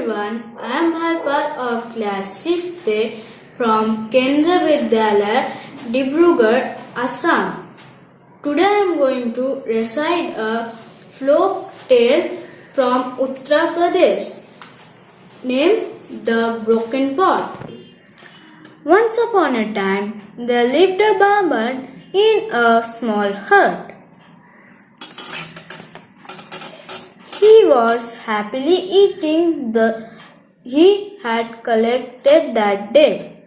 everyone, I am Harpal of class 6th from Kendra Vidyalaya, Dibrugarh, Assam. Today I am going to recite a folk tale from Uttar Pradesh named The Broken Pot. Once upon a time, there lived a barber in a small hut. He was happily eating the he had collected that day.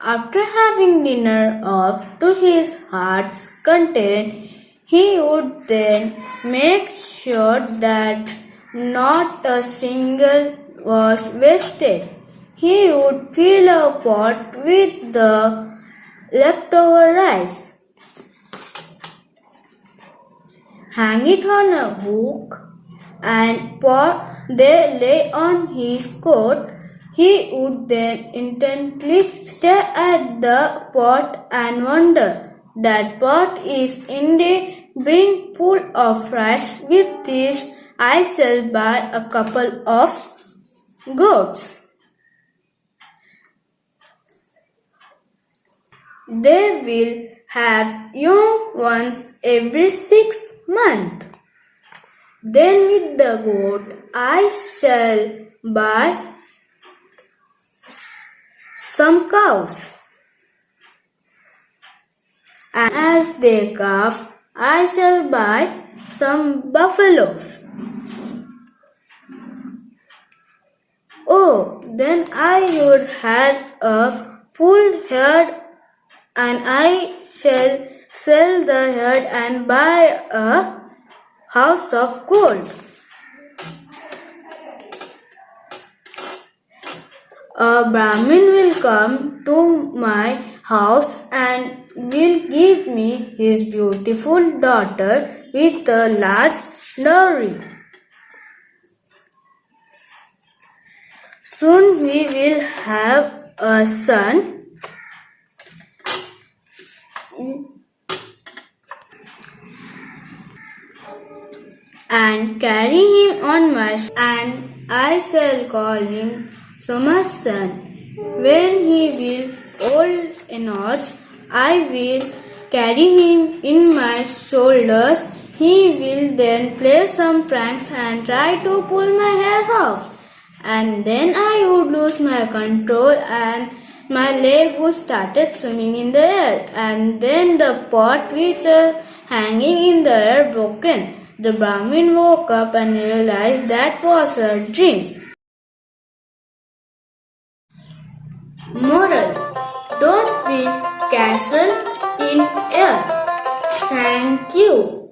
After having dinner off to his heart's content, he would then make sure that not a single was wasted. He would fill a pot with the leftover rice, hang it on a hook, and they lay on his coat. He would then intently stare at the pot and wonder, that pot is indeed being full of rice with this I shall buy a couple of goats. They will have young ones every 6 months. Then with the goat I shall buy some cows, and as they calve I shall buy some buffaloes. Oh, then I would have a full herd, and I shall sell the herd and buy a house of gold. A Brahmin will come to my house and will give me his beautiful daughter with a large dowry. Soon we will have a son, and carry him on my shoulder, and I shall call him Soma's son. When he will old enough, I will carry him in my shoulders. He will then play some pranks and try to pull my hair off, and then I would lose my control and my leg would start swimming in the air, and then the pot which was hanging in the air broken. The Brahmin woke up and realized that was a dream. Moral: don't build castle in air. Thank you.